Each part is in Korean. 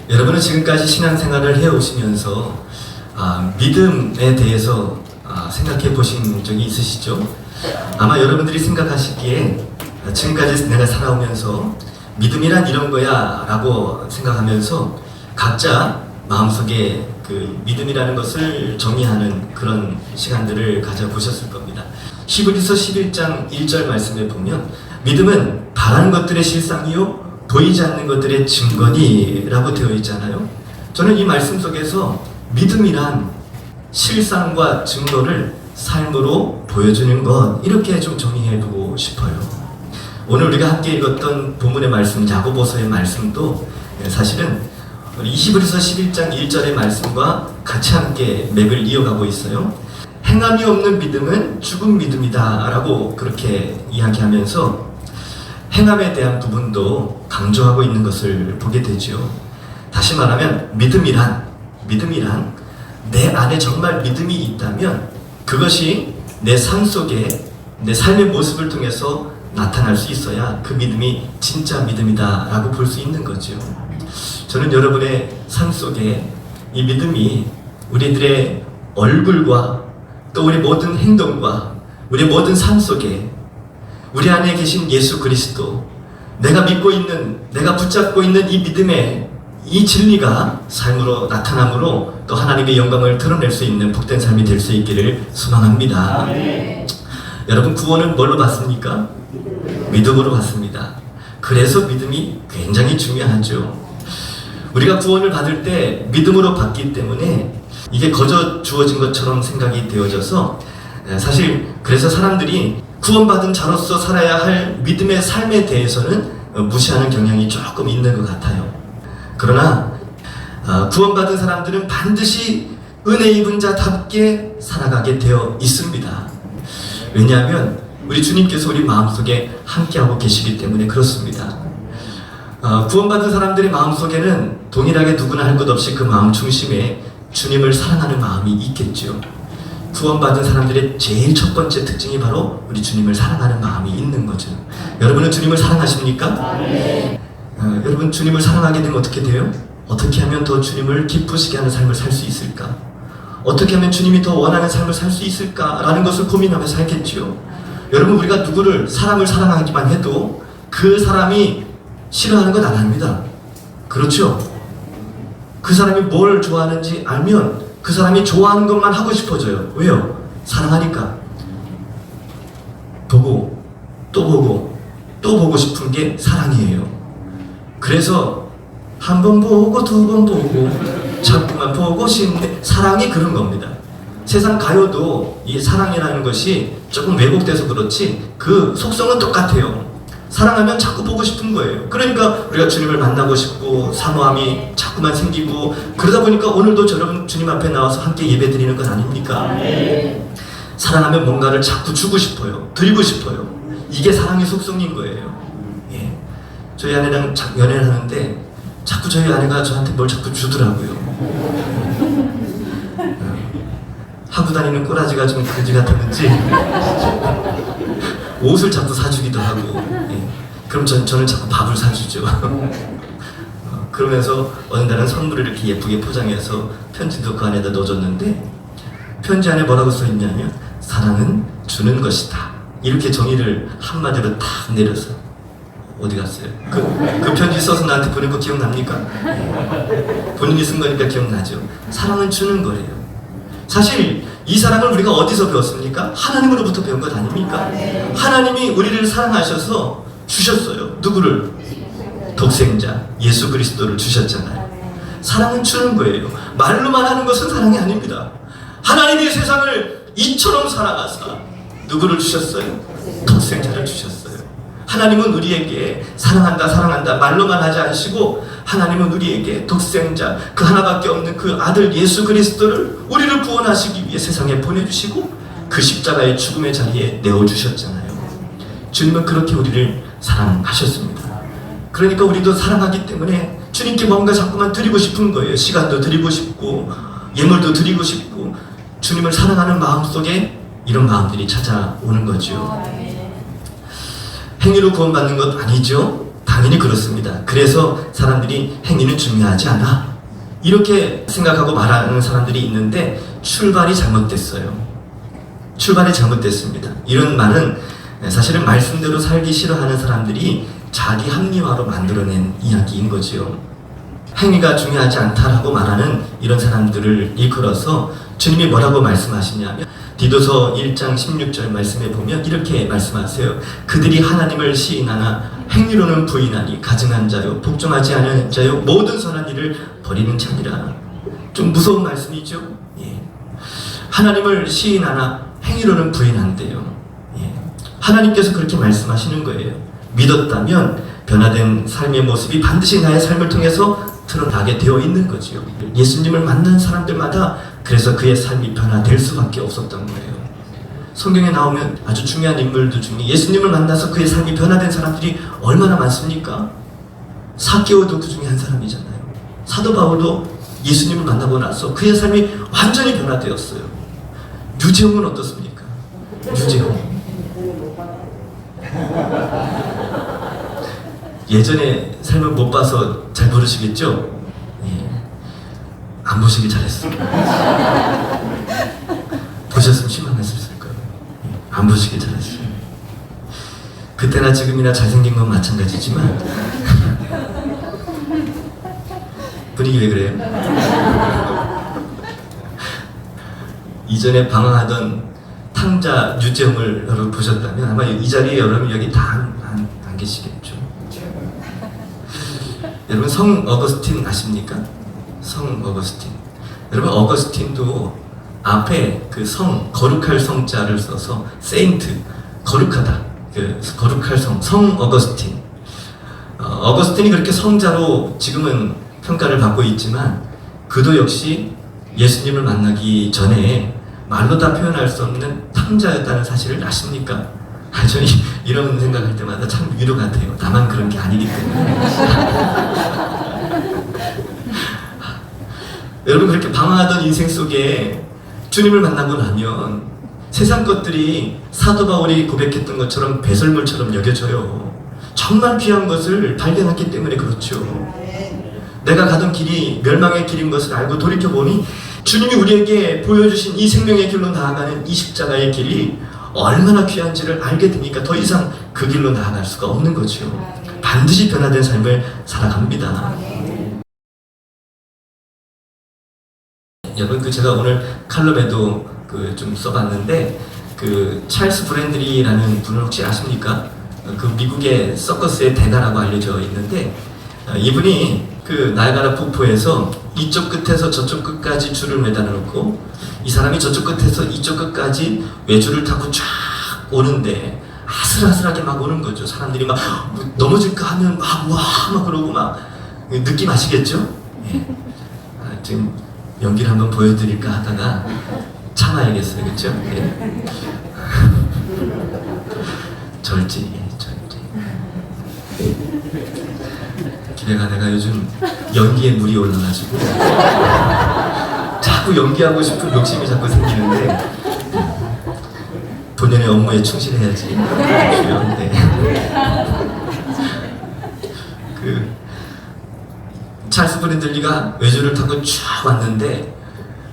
여러분은 지금까지 신앙생활을 해오시면서 믿음에 대해서 생각해 보신 적이 있으시죠? 아마 여러분들이 생각하시기에 지금까지 내가 살아오면서 믿음이란 이런 거야 라고 생각하면서 각자 마음속에 그 믿음이라는 것을 정의하는 그런 시간들을 가져보셨을 겁니다. 히브리서 11장 1절 말씀에 보면 믿음은 바라는 것들의 실상이요 보이지 않는 것들의 증거니라고 되어 있잖아요. 저는 이 말씀 속에서 믿음이란 실상과 증거를 삶으로 보여주는 것, 이렇게 좀 정의해두고 싶어요. 오늘 우리가 함께 읽었던 본문의 말씀, 야고보서의 말씀도 사실은 우리 히브리서 11장 1절의 말씀과 같이 함께 맥을 이어가고 있어요. 행함이 없는 믿음은 죽은 믿음이다 라고 그렇게 이야기하면서 행함에 대한 부분도 강조하고 있는 것을 보게 되죠. 다시 말하면 믿음이란 내 안에 정말 믿음이 있다면 그것이 내 삶 속에 내 삶의 모습을 통해서 나타날 수 있어야 그 믿음이 진짜 믿음이다 라고 볼 수 있는 거죠. 저는 여러분의 삶 속에 이 믿음이 우리들의 얼굴과 또 우리 모든 행동과 우리 모든 삶 속에 우리 안에 계신 예수 그리스도, 내가 믿고 있는, 내가 붙잡고 있는 이 믿음의 이 진리가 삶으로 나타남으로 또 하나님의 영광을 드러낼 수 있는 복된 삶이 될 수 있기를 소망합니다. 여러분, 구원은 뭘로 받습니까? 믿음으로 받습니다. 그래서 믿음이 굉장히 중요하죠. 우리가 구원을 받을 때 믿음으로 받기 때문에 이게 거저 주어진 것처럼 생각이 되어져서 사실 그래서 사람들이 구원받은 자로서 살아야 할 믿음의 삶에 대해서는 무시하는 경향이 조금 있는 것 같아요. 그러나 구원받은 사람들은 반드시 은혜 입은 자답게 살아가게 되어 있습니다. 왜냐하면 우리 주님께서 우리 마음속에 함께하고 계시기 때문에 그렇습니다. 구원받은 사람들의 마음속에는 동일하게 누구나 할 것 없이 그 마음 중심에 주님을 사랑하는 마음이 있겠죠. 구원받은 사람들의 제일 첫 번째 특징이 바로 우리 주님을 사랑하는 마음이 있는 거죠. 여러분은 주님을 사랑하십니까? 여러분, 주님을 사랑하게 되면 어떻게 돼요? 어떻게 하면 더 주님을 기쁘시게 하는 삶을 살 수 있을까? 어떻게 하면 주님이 더 원하는 삶을 살 수 있을까라는 것을 고민하며 살겠지요. 여러분, 우리가 누구를 사람을 사랑하기만 해도 그 사람이 싫어하는 건 안 합니다. 그렇죠? 그 사람이 뭘 좋아하는지 알면 그 사람이 좋아하는 것만 하고 싶어져요. 왜요? 사랑하니까. 보고 또 보고 또 보고 싶은 게 사랑이에요. 그래서 한 번 보고 두 번 보고 자꾸만 보고 싶은데 사랑이 그런 겁니다. 세상 가요도 이 사랑이라는 것이 조금 왜곡돼서 그렇지 그 속성은 똑같아요. 사랑하면 자꾸 보고 싶은 거예요. 그러니까 우리가 주님을 만나고 싶고 사모함이 자꾸만 생기고 그러다 보니까 오늘도 여러분 주님 앞에 나와서 함께 예배 드리는 건 아닙니까? 사랑하면 뭔가를 자꾸 주고 싶어요. 드리고 싶어요. 이게 사랑의 속성인 거예요. 예. 저희 아내랑 연애를 하는데 자꾸 저희 아내가 저한테 뭘 자꾸 주더라고요. 하고 다니는 꼬라지가 좀 그지 같았는지 옷을 자꾸 사주기도 하고, 예. 그럼 저는 자꾸 밥을 사주죠. 그러면서 어느 날은 선물을 이렇게 예쁘게 포장해서 편지도 그 안에다 넣어줬는데 편지 안에 뭐라고 써있냐면 사랑은 주는 것이다. 이렇게 정의를 한마디로 딱 내려서 어디 갔어요? 그 편지 써서 나한테 보낸 거 기억납니까? 본인이 쓴 거니까 기억나죠. 사랑은 주는 거래요. 사실 이 사랑을 우리가 어디서 배웠습니까? 하나님으로부터 배운 것 아닙니까? 하나님이 우리를 사랑하셔서 주셨어요. 누구를? 독생자 예수 그리스도를 주셨잖아요. 사랑은 주는 거예요. 말로만 하는 것은 사랑이 아닙니다. 하나님이 세상을 이처럼 사랑하사 누구를 주셨어요? 독생자를 주셨어요. 하나님은 우리에게 사랑한다 말로만 하지 않으시고 하나님은 우리에게 독생자 그 하나밖에 없는 그 아들 예수 그리스도를 우리를 구원하시기 위해 세상에 보내주시고 그 십자가의 죽음의 자리에 내어주셨잖아요. 주님은 그렇게 우리를 사랑하셨습니다. 그러니까 우리도 사랑하기 때문에 주님께 뭔가 자꾸만 드리고 싶은 거예요. 시간도 드리고 싶고 예물도 드리고 싶고 주님을 사랑하는 마음속에 이런 마음들이 찾아오는 거죠. 행위로 구원받는 것 아니죠. 당연히 그렇습니다. 그래서 사람들이 행위는 중요하지 않아, 이렇게 생각하고 말하는 사람들이 있는데 출발이 잘못됐어요. 출발이 잘못됐습니다. 이런 말은 사실은 말씀대로 살기 싫어하는 사람들이 자기 합리화로 만들어낸 이야기인 거지요. 행위가 중요하지 않다라고 말하는 이런 사람들을 일컬어서 주님이 뭐라고 말씀하시냐면 디도서 1장 16절 말씀에 보면 이렇게 말씀하세요. 그들이 하나님을 시인하나 행위로는 부인하니 가증한 자요 복종하지 않은 자요 모든 선한 일을 버리는 자니라. 좀 무서운 말씀이죠. 예. 하나님을 시인하나 행위로는 부인한대요. 예. 하나님께서 그렇게 말씀하시는 거예요. 믿었다면 변화된 삶의 모습이 반드시 나의 삶을 통해서 드러나게 되어 있는 거지요. 예수님을 만난 사람들마다 그래서 그의 삶이 변화될 수밖에 없었던 거예요. 성경에 나오면 아주 중요한 인물들 중에 예수님을 만나서 그의 삶이 변화된 사람들이 얼마나 많습니까? 사개오도 그 중에 한 사람이잖아요. 사도 바울도 예수님을 만나고 나서 그의 삶이 완전히 변화되었어요. 유재홍은 어떻습니까? 유재홍. 예전에 삶을 못 봐서 잘 모르시겠죠? 예. 안 보시길 잘했습니다. 보셨으면 실망했을 거예요. 예. 안 보시길 잘했어요. 그때나 지금이나 잘생긴 건 마찬가지지만 분위기 왜 그래요? 이전에 방황하던 탕자 유재홍을 여러분 보셨다면 아마 이 자리에 여러분 여기 다 안 계시겠죠. 여러분 성 어거스틴 아십니까? 성 어거스틴. 여러분 어거스틴도 앞에 그 성 거룩할 성자를 써서 세인트 거룩하다. 그 거룩할 성 어거스틴. 어거스틴이 그렇게 성자로 지금은 평가를 받고 있지만 그도 역시 예수님을 만나기 전에 말로 다 표현할 수 없는 탕자였다는 사실을 아십니까? 저는 이런 생각할 때마다 참 위로가 돼요. 나만 그런 게 아니기 때문에. 여러분 그렇게 방황하던 인생 속에 주님을 만나고 나면 세상 것들이 사도 바울이 고백했던 것처럼 배설물처럼 여겨져요. 정말 귀한 것을 발견했기 때문에 그렇죠. 내가 가던 길이 멸망의 길인 것을 알고 돌이켜보니 주님이 우리에게 보여주신 이 생명의 길로 나아가는 이 십자가의 길이 얼마나 귀한지를 알게 되니까 더 이상 그 길로 나아갈 수가 없는 거죠. 반드시 변화된 삶을 살아갑니다. 여러분 제가 오늘 칼럼에도 좀 써봤는데 찰스 브랜드리라는 분을 혹시 아십니까? 그 미국의 서커스의 대가라고 알려져 있는데 이분이 나이아가라 폭포에서 이쪽 끝에서 저쪽 끝까지 줄을 매달아 놓고 이 사람이 저쪽 끝에서 이쪽 끝까지 외줄을 타고 쫙 오는데 아슬아슬하게 막 오는 거죠. 사람들이 막 넘어질까 하면 막 그러고 막 느낌 아시겠죠? 예. 지금 연기를 한번 보여드릴까 하다가 참아야겠어요. 그렇죠? 예. 절제. 기대가 내가 요즘 연기에 물이 올라가지고 자꾸 연기하고 싶은 욕심이 자꾸 생기는데 본연의 업무에 충실해야지 필요한데 찰스 브랜들리가 외줄을 타고 쫙 왔는데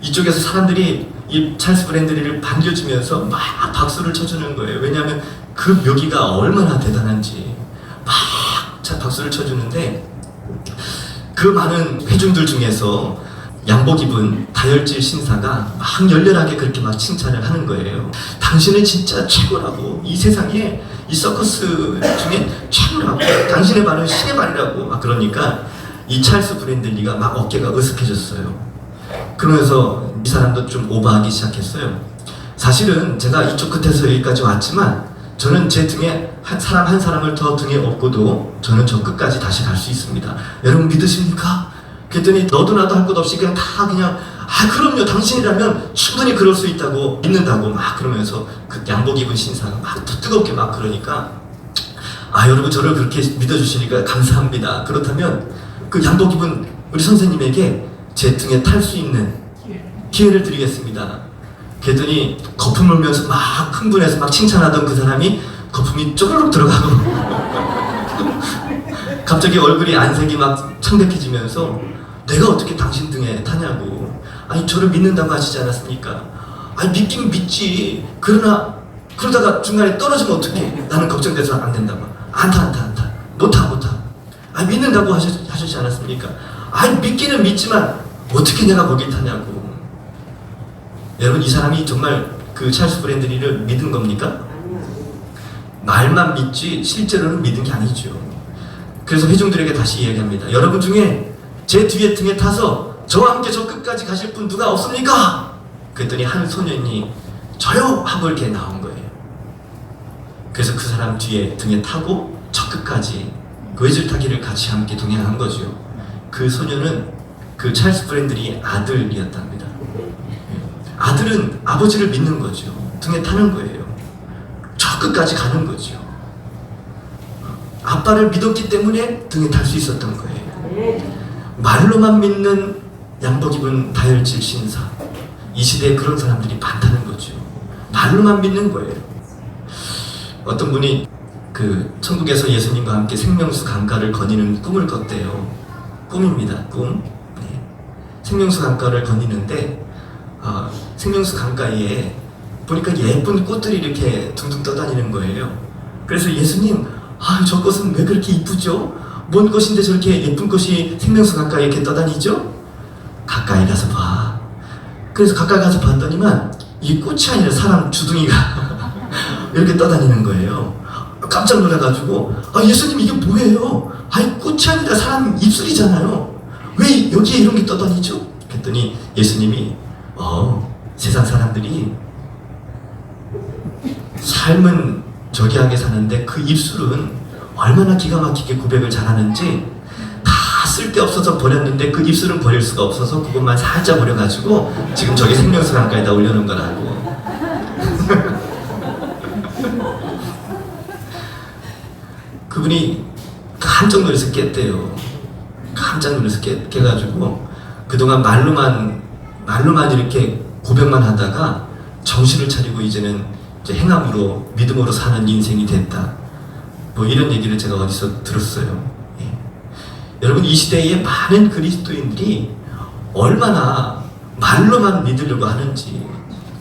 이쪽에서 사람들이 이 찰스 브랜들리를 반겨주면서 막 박수를 쳐주는 거예요. 왜냐하면 그 묘기가 얼마나 대단한지 막 박수를 쳐주는데 그 많은 회중들 중에서 양복 입은 다혈질 신사가 막 열렬하게 그렇게 막 칭찬을 하는 거예요. 당신은 진짜 최고라고, 이 세상에 이 서커스 중에 최고라고, 당신의 발은 신의 발이라고 막 그러니까 이 찰스 브랜들리가 막 어깨가 으쓱해졌어요. 그러면서 이 사람도 좀 오버하기 시작했어요. 사실은 제가 이쪽 끝에서 여기까지 왔지만 저는 제 등에 사람 한 사람을 더 등에 업고도 저는 저 끝까지 다시 갈 수 있습니다. 여러분 믿으십니까? 그랬더니 너도 나도 할 것 없이 그냥 그럼요, 당신이라면 충분히 그럴 수 있다고 믿는다고 막 그러면서 그 양복 입은 신사가 막 더 뜨겁게 막 그러니까 여러분 저를 그렇게 믿어주시니까 감사합니다. 그렇다면 그 양복 입은 우리 선생님에게 제 등에 탈 수 있는 기회를 드리겠습니다. 그랬더니 거품을 물면서 막 흥분해서 막 칭찬하던 그 사람이 거품이 쪼르륵 들어가고 갑자기 얼굴이 안색이 막 창백해지면서 내가 어떻게 당신 등에 타냐고. 아니 저를 믿는다고 하시지 않았습니까? 아니 믿긴 믿지. 그러다가 중간에 떨어지면 어떡해. 나는 걱정돼서 안 된다고. 안 타. 못 타. 아니 믿는다고 하셨지 않았습니까? 아니 믿기는 믿지만 어떻게 내가 거길 타냐고. 여러분 이 사람이 정말 그 찰스 브랜들리를 믿은 겁니까? 말만 믿지 실제로는 믿은 게 아니죠. 그래서 회중들에게 다시 이야기합니다. 여러분 중에 제 뒤에 등에 타서 저와 함께 저 끝까지 가실 분 누가 없습니까? 그랬더니 한 소년이 저요! 하고 이렇게 나온 거예요. 그래서 그 사람 뒤에 등에 타고 저 끝까지 그 외줄타기를 같이 함께 동행한 거죠. 그 소년은 그 찰스 브랜들리의 아들이었답니다. 아들은 아버지를 믿는 거죠. 등에 타는 거예요. 저 끝까지 가는 거죠. 아빠를 믿었기 때문에 등에 탈 수 있었던 거예요. 말로만 믿는 양복 입은 다혈질 신사. 이 시대에 그런 사람들이 많다는 거죠. 말로만 믿는 거예요. 어떤 분이 그 천국에서 예수님과 함께 생명수 강가를 거니는 꿈을 꿨대요. 꿈입니다. 꿈. 네. 생명수 강가를 거니는데 생명수 강가에 보니까 예쁜 꽃들이 이렇게 둥둥 떠다니는 거예요. 그래서 예수님, 저 꽃은 왜 그렇게 이쁘죠? 뭔 꽃인데 저렇게 예쁜 꽃이 생명수 강가에 이렇게 떠다니죠? 가까이 가서 봐. 그래서 가까이 가서 봤더니만 이 꽃이 아니라 사람 주둥이가 이렇게 떠다니는 거예요. 깜짝 놀라가지고 예수님 이게 뭐예요? 아니 꽃이 아니라 사람 입술이잖아요. 왜 여기에 이런 게 떠다니죠? 그랬더니 예수님이 세상 사람들이 삶은 저기하게 사는데 그 입술은 얼마나 기가 막히게 고백을 잘하는지 다 쓸데없어서 버렸는데 그 입술은 버릴 수가 없어서 그것만 살짝 버려가지고 지금 저기 생명수 강가에다 올려놓은 거라고. 그분이 깜짝 놀라서 깼대요. 깜짝 놀라서 깨가지고 그동안 말로만 이렇게 고백만 하다가 정신을 차리고 이제는 이제 행함으로 믿음으로 사는 인생이 됐다. 뭐 이런 얘기를 제가 어디서 들었어요. 예. 여러분 이 시대에 많은 그리스도인들이 얼마나 말로만 믿으려고 하는지,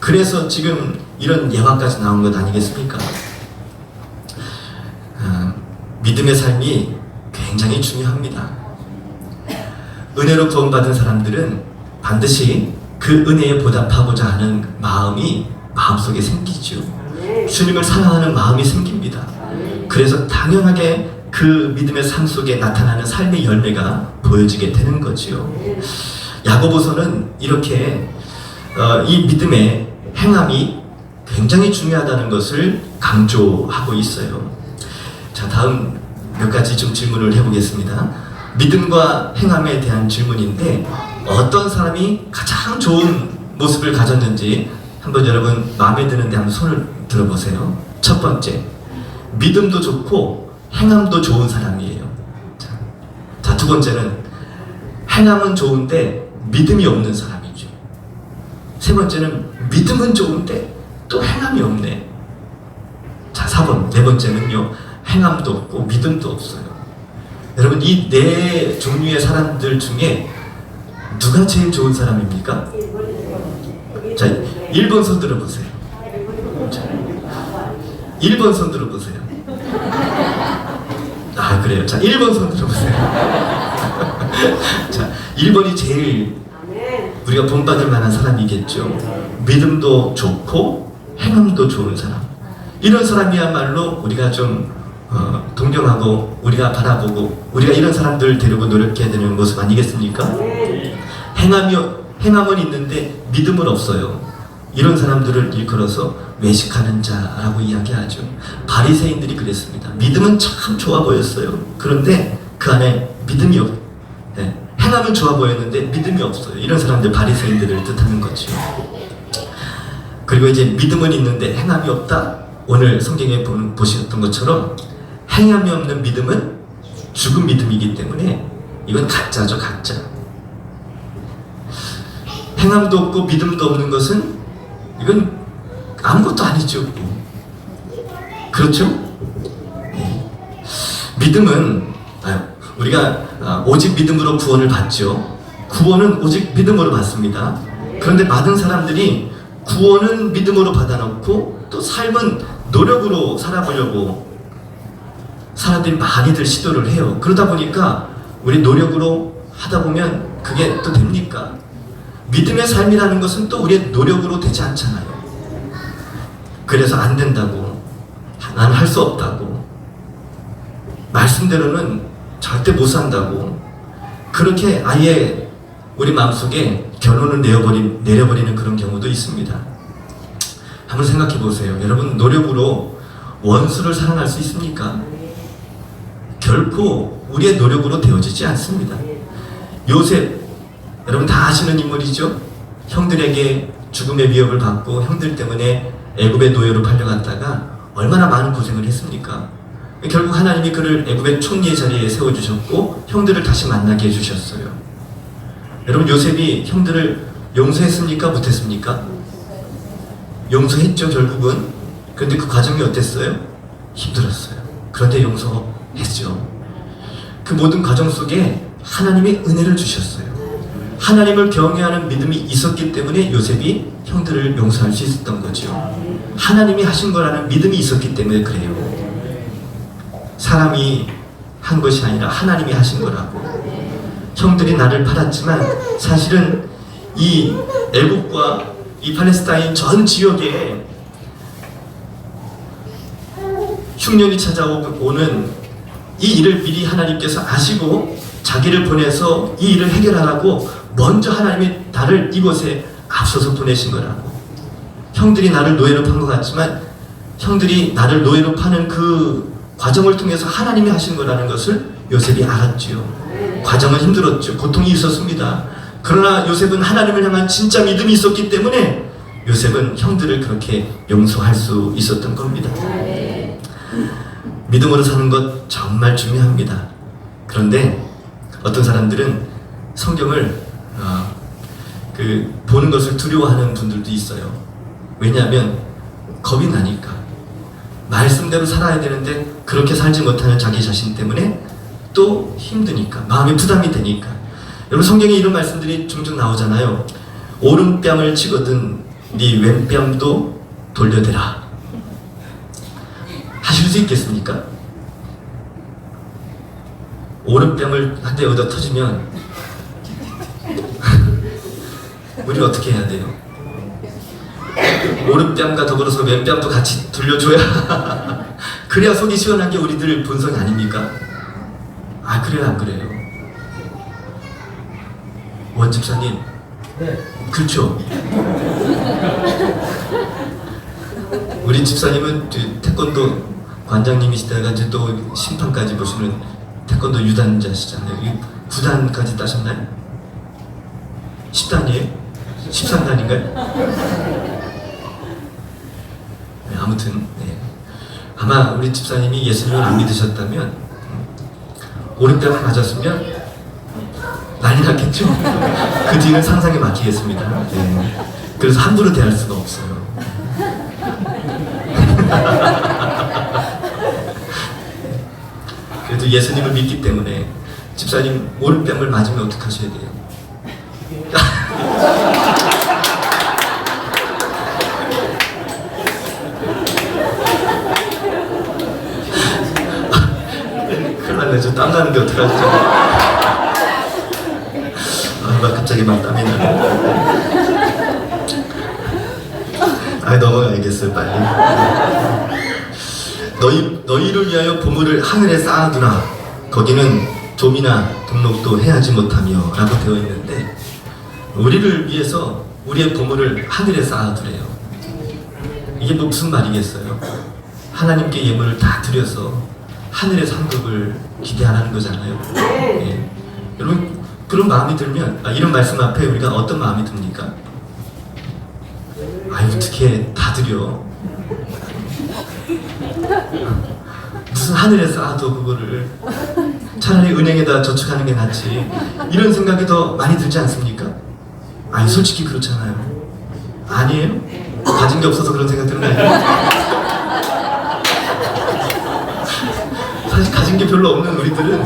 그래서 지금 이런 예화까지 나온 것 아니겠습니까? 믿음의 삶이 굉장히 중요합니다. 은혜로 구원받은 사람들은 반드시 그 은혜에 보답하고자 하는 마음이 마음속에 생기죠. 주님을 사랑하는 마음이 생깁니다. 그래서 당연하게 그 믿음의 삶 속에 나타나는 삶의 열매가 보여지게 되는 거지요. 야고보서는 이렇게 이 믿음의 행함이 굉장히 중요하다는 것을 강조하고 있어요. 자, 다음 몇 가지 좀 질문을 해보겠습니다. 믿음과 행함에 대한 질문인데 어떤 사람이 가장 좋은 모습을 가졌는지 한번 여러분 마음에 드는데 한번 손을 들어보세요. 첫 번째, 믿음도 좋고 행함도 좋은 사람이에요. 자, 두 번째는 행함은 좋은데 믿음이 없는 사람이죠. 세 번째는 믿음은 좋은데 또 행함이 없네. 자, 4번, 네 번째는요, 행함도 없고 믿음도 없어요. 여러분 이 네 종류의 사람들 중에 누가 제일 좋은 사람입니까? 자, 1번 손 들어보세요. 자, 1번 손 들어보세요. 그래요. 자, 1번 손 들어보세요. 자, 1번이 제일 우리가 본받을 만한 사람이겠죠. 믿음도 좋고 행함도 좋은 사람. 이런 사람이야말로 우리가 좀 동경하고 우리가 바라보고 우리가 이런 사람들 데리고 노력해야 되는 모습 아니겠습니까? 행함은 있는데 믿음은 없어요. 이런 사람들을 일컬어서 외식하는 자라고 이야기하죠. 바리새인들이 그랬습니다. 믿음은 참 좋아 보였어요. 그런데 그 안에 믿음이 행함은 좋아 보였는데 믿음이 없어요. 이런 사람들 바리새인들을 뜻하는 거죠. 그리고 이제 믿음은 있는데 행함이 없다. 오늘 성경에 보셨던 것처럼 행함이 없는 믿음은 죽은 믿음이기 때문에 이건 가짜죠, 가짜. 행함도 없고 믿음도 없는 것은 이건 아무것도 아니죠. 그렇죠? 네. 믿음은 우리가 오직 믿음으로 구원을 받죠. 구원은 오직 믿음으로 받습니다. 그런데 받은 사람들이 구원은 믿음으로 받아놓고 또 삶은 노력으로 살아보려고 사람들이 많이들 시도를 해요. 그러다 보니까 우리 노력으로 하다 보면 그게 또 됩니까? 믿음의 삶이라는 것은 또 우리의 노력으로 되지 않잖아요. 그래서 안 된다고, 난 할 수 없다고, 말씀대로는 절대 못 산다고, 그렇게 아예 우리 마음속에 결론을 내려버리는 그런 경우도 있습니다. 한번 생각해 보세요. 여러분, 노력으로 원수를 사랑할 수 있습니까? 결코 우리의 노력으로 되어지지 않습니다. 요셉, 여러분 다 아시는 인물이죠? 형들에게 죽음의 위협을 받고 형들 때문에 애굽의 노예로 팔려갔다가 얼마나 많은 고생을 했습니까? 결국 하나님이 그를 애굽의 총리의 자리에 세워주셨고 형들을 다시 만나게 해주셨어요. 여러분, 요셉이 형들을 용서했습니까? 못했습니까? 용서했죠, 결국은. 그런데 그 과정이 어땠어요? 힘들었어요. 그런데 용서했죠. 그 모든 과정 속에 하나님이 은혜를 주셨어요. 하나님을 경외하는 믿음이 있었기 때문에 요셉이 형들을 용서할 수 있었던 거죠. 하나님이 하신 거라는 믿음이 있었기 때문에 그래요. 사람이 한 것이 아니라 하나님이 하신 거라고. 형들이 나를 팔았지만 사실은 이 애국과 이 팔레스타인 전 지역에 흉년이 찾아오는 이 일을 미리 하나님께서 아시고 자기를 보내서 이 일을 해결하라고 먼저 하나님이 나를 이곳에 앞서서 보내신 거라고. 형들이 나를 노예로 판 것 같지만 형들이 나를 노예로 파는 그 과정을 통해서 하나님이 하신 거라는 것을 요셉이 알았지요. 과정은 힘들었죠. 고통이 있었습니다. 그러나 요셉은 하나님을 향한 진짜 믿음이 있었기 때문에 요셉은 형들을 그렇게 용서할 수 있었던 겁니다. 믿음으로 사는 것 정말 중요합니다. 그런데 어떤 사람들은 성경을 보는 것을 두려워하는 분들도 있어요. 왜냐하면 겁이 나니까. 말씀대로 살아야 되는데 그렇게 살지 못하는 자기 자신 때문에 또 힘드니까, 마음에 부담이 되니까. 여러분, 성경에 이런 말씀들이 종종 나오잖아요. 오른뺨을 치거든 네 왼뺨도 돌려대라. 하실 수 있겠습니까? 오른뺨을 한 대 얻어 터지면 우리 어떻게 해야 돼요? 오른뺨과 더불어서 왼뺨도 같이 돌려줘야 그래야 속이 시원한 게 우리들 본성이 아닙니까? 아, 그래요, 안 그래요? 원 집사님, 네. 그렇죠? 우리 집사님은 태권도 관장님이시다가 이제 또 심판까지 보시는 태권도 유단자시잖아요. 9단까지 따셨나요? 10단이에요? 13단인가요? 네, 아무튼 네. 아마 우리 집사님이 예수님을 안 믿으셨다면 오른뺨을 맞았으면 난리 났겠죠? 그 뒤는 상상에 맡기겠습니다. 네. 그래서 함부로 대할 수가 없어요. 그래도 예수님을 믿기 때문에 집사님 오른뺨을 맞으면 어떡하셔야 돼요? 큰일 났네. 저 땀 나는데 어떡하지? 막 갑자기 막 땀이 나네. 넘어가야겠어요, 빨리. 너희를 위하여 보물을 하늘에 쌓아두라. 거기는 좀이나 등록도 해하지 못하며 라고 되어 있는데, 우리를 위해서 우리의 보물을 하늘에 쌓아두래요. 이게 뭐 무슨 말이겠어요? 하나님께 예물을 다 드려서 하늘의 상급을 기대하라는 거잖아요. 예. 여러분, 그런 마음이 들면, 이런 말씀 앞에 우리가 어떤 마음이 듭니까? 어떻게 다 드려? 무슨 하늘에 쌓아도 그거를 차라리 은행에다 저축하는 게 낫지. 이런 생각이 더 많이 들지 않습니까? 솔직히 그렇잖아요. 아니에요? 가진 게 없어서 그런 생각 드는 거 아니에요? 사실 가진 게 별로 없는 우리들은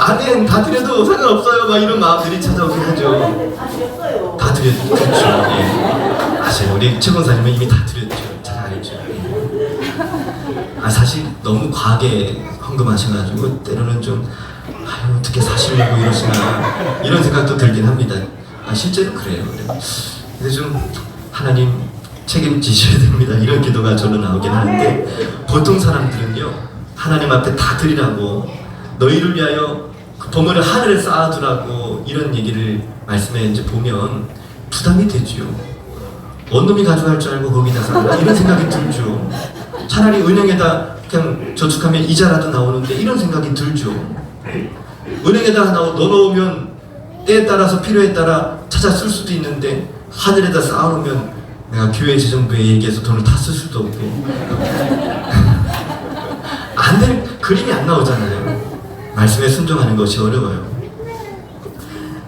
아멘 다 드려도 상관없어요. 막 이런 마음들이 찾아오긴 하죠. 다 드렸어요. 다 드렸죠. 그렇죠. 예. 사실 우리 최 권사님은 이미 다 드렸죠. 잘 알죠. 예. 사실 너무 과하게 헌금하셔가지고 때로는 좀 아유 어떻게 사시려고 이러시나 이런 생각도 들긴 합니다. 실제로 그래요. 근데 좀 하나님 책임지셔야 됩니다. 이런 기도가 저로 나오긴 하는데 보통 사람들은요 하나님 앞에 다 드리라고 너희를 위하여 그 보물을 하늘에 쌓아두라고 이런 얘기를 말씀에 이제 보면 부담이 되죠. 원놈이 가져갈 줄 알고 거기다 쌓아 이런 생각이 들죠. 차라리 은행에다 그냥 저축하면 이자라도 나오는데 이런 생각이 들죠. 은행에다 넣어놓으면 때에 따라서 필요에 따라 찾아 쓸 수도 있는데 하늘에다 쌓아놓으면 내가 교회 재정부에 얘기해서 돈을 다 쓸 수도 없고 안 되는 그림이 안 나오잖아요. 말씀에 순종하는 것이 어려워요.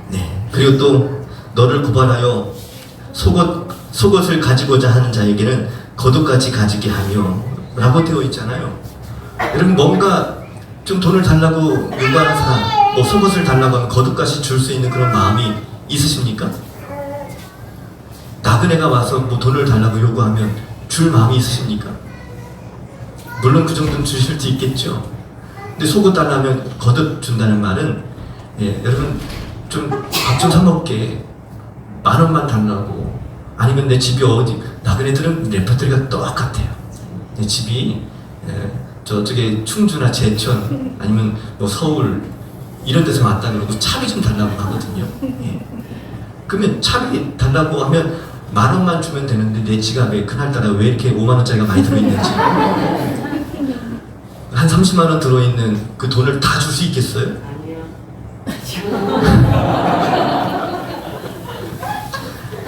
네. 그리고 또 너를 고발하여 속옷을 가지고자 하는 자에게는 겉옷까지 가지게 하며 라고 되어 있잖아요. 여러분 뭔가 좀 돈을 달라고 요구하는 사람, 뭐 속옷을 달라고 하면 겉옷까지 줄 수 있는 그런 마음이 있으십니까? 나그네가 와서 뭐 돈을 달라고 요구하면 줄 마음이 있으십니까? 물론 그 정도는 주실 수 있겠죠. 근데 속옷 달라면 겉옷 준다는 말은 여러분 좀 밥 좀 사 먹게 10,000원만 달라고 아니면 내 집이 어디 나그네들은 레퍼토리가 똑같아요. 내 집이 저쪽에 충주나 제천 아니면 뭐 서울 이런 데서 왔다 그러고 차비 좀 달라고 하거든요. 그러면 차비 달라고 하면 10,000원만 주면 되는데 내 지갑에 그날따라 왜 이렇게 50,000원짜리가 많이 들어있는지 한 300,000원 들어있는 그 돈을 다 줄 수 있겠어요?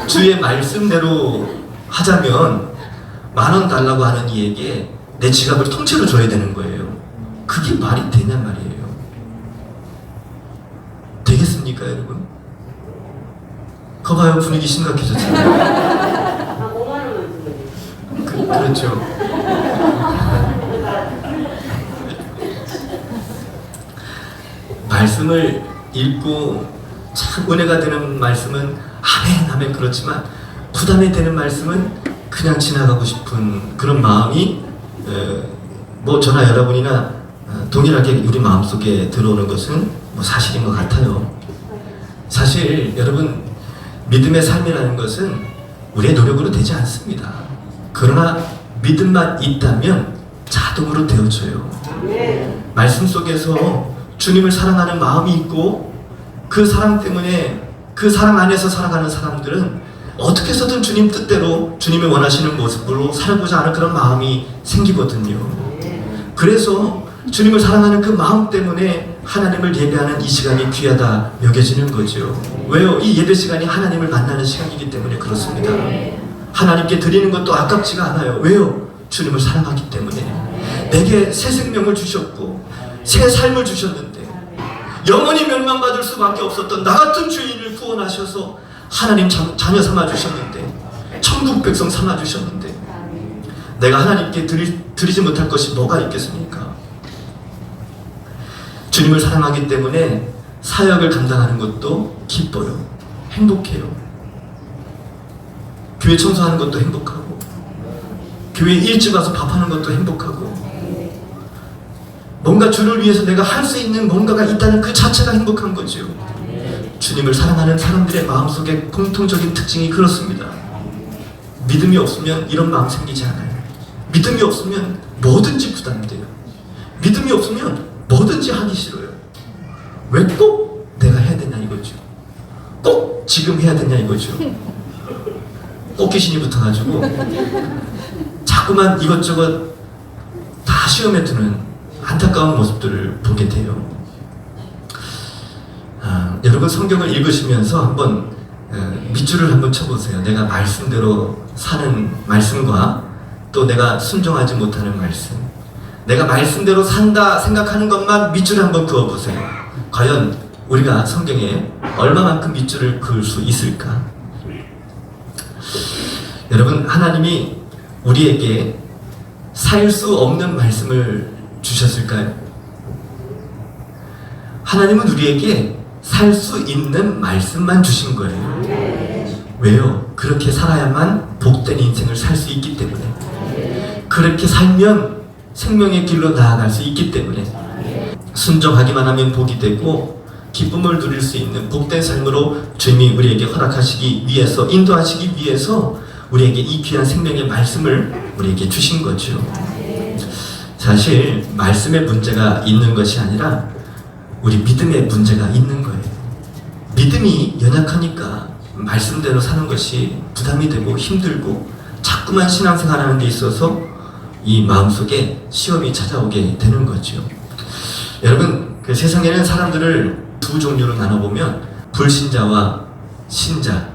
주의 말씀대로 하자면 10,000원 달라고 하는 이에게 내 지갑을 통째로 줘야 되는 거예요. 그게 말이 되냔 말이에요. 되겠습니까 여러분? 거 봐요 분위기 심각해졌잖아요. 5만원만 주면 그렇죠. 말씀을 읽고 참 은혜가 되는 말씀은 아멘 아멘 그렇지만 부담이 되는 말씀은 그냥 지나가고 싶은 그런 마음이 뭐 저나 여러분이나 동일하게 우리 마음속에 들어오는 것은 뭐 사실인 것 같아요. 사실 여러분 믿음의 삶이라는 것은 우리의 노력으로 되지 않습니다. 그러나 믿음만 있다면 자동으로 되어져요. 말씀 속에서 주님을 사랑하는 마음이 있고 그 사랑 때문에 그 사랑 안에서 살아가는 사람들은 어떻게 해서든 주님 뜻대로 주님이 원하시는 모습으로 살고자 하는 그런 마음이 생기거든요. 그래서 주님을 사랑하는 그 마음 때문에 하나님을 예배하는 이 시간이 귀하다 여겨지는 거죠. 왜요? 이 예배 시간이 하나님을 만나는 시간이기 때문에 그렇습니다. 하나님께 드리는 것도 아깝지가 않아요. 왜요? 주님을 사랑하기 때문에. 내게 새 생명을 주셨고 새 삶을 주셨는데 영원히 멸망받을 수밖에 없었던 나 같은 주인을 구원하셔서 하나님 자녀 삼아주셨는데 천국 백성 삼아주셨는데 내가 하나님께 드리지 못할 것이 뭐가 있겠습니까? 주님을 사랑하기 때문에 사역을 감당하는 것도 기뻐요. 행복해요. 교회 청소하는 것도 행복하고 교회 일찍 와서 밥하는 것도 행복하고 뭔가 주를 위해서 내가 할 수 있는 뭔가가 있다는 그 자체가 행복한 거죠. 주님을 사랑하는 사람들의 마음속에 공통적인 특징이 그렇습니다. 믿음이 없으면 이런 마음 생기지 않아요. 믿음이 없으면 뭐든지 부담돼요. 믿음이 없으면 뭐든지 하기 싫어요. 왜 꼭 내가 해야 되냐 이거죠. 꼭 지금 해야 되냐 이거죠. 꼭 귀신이 붙어가지고 자꾸만 이것저것 다 시험에 두는 안타까운 모습들을 보게 돼요. 여러분 성경을 읽으시면서 한번 밑줄을 한번 쳐보세요. 내가 말씀대로 사는 말씀과 또 내가 순종하지 못하는 말씀, 내가 말씀대로 산다 생각하는 것만 밑줄을 한번 그어보세요. 과연 우리가 성경에 얼마만큼 밑줄을 그을 수 있을까? 여러분 하나님이 우리에게 살 수 없는 말씀을 주셨을까요? 하나님은 우리에게 살 수 있는 말씀만 주신 거예요. 왜요? 그렇게 살아야만 복된 인생을 살 수 있기 때문에. 그렇게 살면 생명의 길로 나아갈 수 있기 때문에. 순종하기만 하면 복이 되고 기쁨을 누릴 수 있는 복된 삶으로 주님이 우리에게 허락하시기 위해서, 인도하시기 위해서 우리에게 이 귀한 생명의 말씀을 우리에게 주신 거죠. 사실 말씀에 문제가 있는 것이 아니라 우리 믿음에 문제가 있는 거예요. 믿음이 연약하니까 말씀대로 사는 것이 부담이 되고 힘들고 자꾸만 신앙생활하는 데 있어서 이 마음속에 시험이 찾아오게 되는 거죠. 여러분, 그 세상에는 사람들을 두 종류로 나눠보면 불신자와 신자,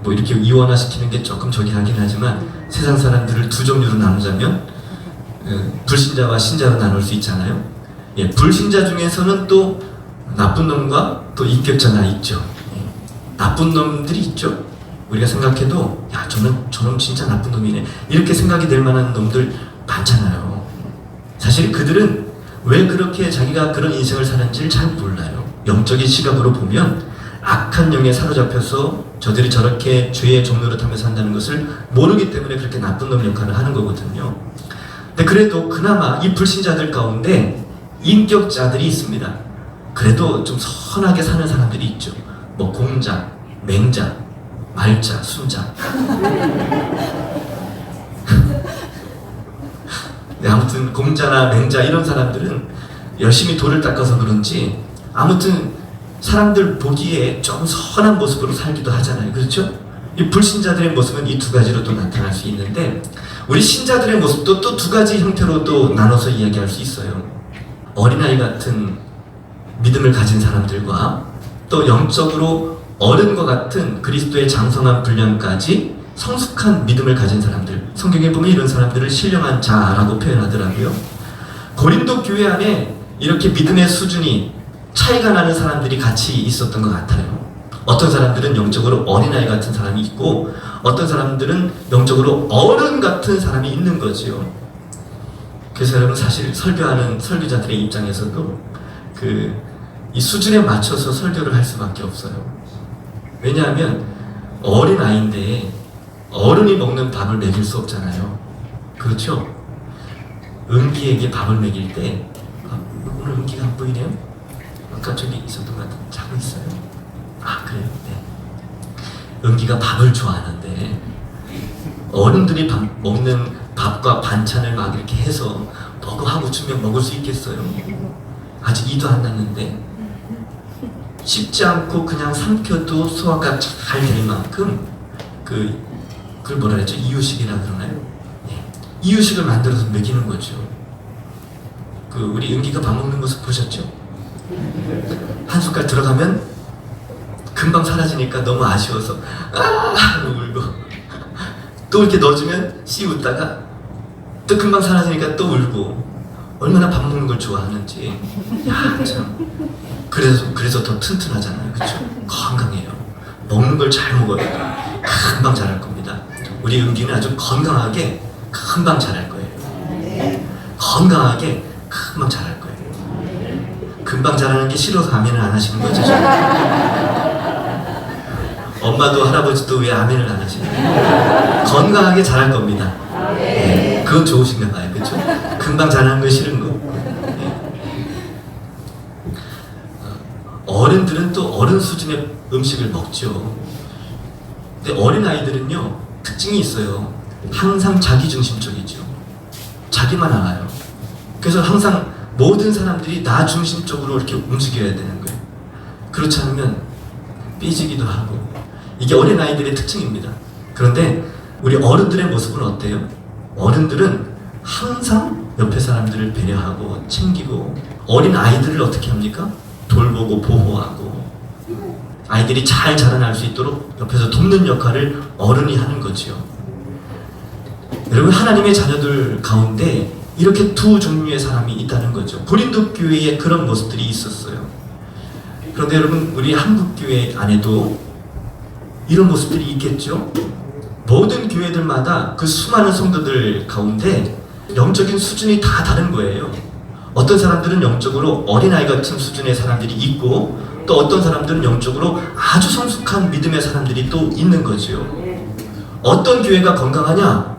뭐 이렇게 이원화시키는 게 조금 저기 하긴 하지만 세상 사람들을 두 종류로 나누자면 불신자와 신자로 나눌 수 있잖아요. 예, 불신자 중에서는 또 나쁜 놈과 또 인격자가 있죠. 예, 나쁜 놈들이 있죠. 우리가 생각해도 야, 저놈 진짜 나쁜 놈이네, 이렇게 생각이 될 만한 놈들 많잖아요. 사실 그들은 왜 그렇게 자기가 그런 인생을 사는지를 잘 몰라요. 영적인 시각으로 보면 악한 영에 사로잡혀서 저들이 저렇게 죄의 종로를 타며 산다는 것을 모르기 때문에 그렇게 나쁜 놈 역할을 하는 거거든요. 근데 그래도 그나마 이 불신자들 가운데 인격자들이 있습니다. 그래도 좀 선하게 사는 사람들이 있죠. 뭐 공자, 맹자, 말자, 순자. 네, 아무튼 공자나 맹자 이런 사람들은 열심히 돌을 닦아서 그런지 아무튼 사람들 보기에 좀 선한 모습으로 살기도 하잖아요. 그렇죠? 이 불신자들의 모습은 이 두 가지로 또 나타날 수 있는데 우리 신자들의 모습도 또 두 가지 형태로 또 나눠서 이야기할 수 있어요. 어린아이 같은 믿음을 가진 사람들과 또 영적으로 어른과 같은 그리스도의 장성한 분량까지 성숙한 믿음을 가진 사람들, 성경에 보면 이런 사람들을 신령한 자라고 표현하더라고요. 고린도 교회 안에 이렇게 믿음의 수준이 차이가 나는 사람들이 같이 있었던 것 같아요. 어떤 사람들은 영적으로 어린아이 같은 사람이 있고 어떤 사람들은 영적으로 어른 같은 사람이 있는 거지요. 그래서 여러분, 사실 설교하는 설교자들의 입장에서도 이 수준에 맞춰서 설교를 할 수밖에 없어요. 왜냐하면 어린아이인데 어른이 먹는 밥을 먹일 수 없잖아요. 그렇죠? 은기에게 밥을 먹일 때 오늘 은기가 안 보이네요? 아까 저기 있었던 것 같은데 자고 있어요? 아, 그래요? 네. 은기가 밥을 좋아하는데 어른들이 먹는 밥과 반찬을 막 이렇게 해서 먹어 하고 주면 먹을 수 있겠어요? 아직 이도 안 났는데 씹지 않고 그냥 삼켜도 소화가 잘 될 만큼 그걸 뭐라 그랬죠? 이유식이라 그러나요? 네. 이유식을 만들어서 먹이는 거죠. 우리 은기가 밥 먹는 모습 보셨죠? 한 숟갈 들어가면 금방 사라지니까 너무 아쉬워서 하고 울고 또 이렇게 넣어주면 씨 웃다가 또 금방 사라지니까 또 울고, 얼마나 밥 먹는 걸 좋아하는지. 야, 참. 그래서 더 튼튼하잖아요. 그렇죠? 건강해요. 먹는 걸 잘 먹어요. 금방 자랄 겁니다. 우리 은기는 아주 건강하게 금방 자랄 거예요. 건강하게 금방 자랄 거예요. 금방 자라는 게 싫어서 아멘을 안 하시는 거죠? 엄마도 할아버지도 왜 아멘을 안 하시는 거예요? 건강하게 자랄 겁니다. 네, 그건 좋으신가 봐요. 그렇죠? 금방 자라는 거 싫은 거. 어른들은 또 어른 수준의 음식을 먹죠. 근데 어린아이들은요, 특징이 있어요. 항상 자기중심적이죠. 자기만 알아요. 그래서 항상 모든 사람들이 나 중심적으로 이렇게 움직여야 되는 거예요. 그렇지 않으면 삐지기도 하고. 이게 어린아이들의 특징입니다. 그런데 우리 어른들의 모습은 어때요? 어른들은 항상 옆에 사람들을 배려하고 챙기고, 어린아이들을 어떻게 합니까? 돌보고 보호하고, 아이들이 잘 자라날 수 있도록 옆에서 돕는 역할을 어른이 하는 거지요. 여러분, 하나님의 자녀들 가운데 이렇게 두 종류의 사람이 있다는 거죠. 고린도 교회에 그런 모습들이 있었어요. 그런데 여러분, 우리 한국 교회 안에도 이런 모습들이 있겠죠? 모든 교회들마다 그 수많은 성도들 가운데 영적인 수준이 다 다른 거예요. 어떤 사람들은 영적으로 어린아이 같은 수준의 사람들이 있고 또 어떤 사람들은 영적으로 아주 성숙한 믿음의 사람들이 또 있는 거지요. 어떤 교회가 건강하냐?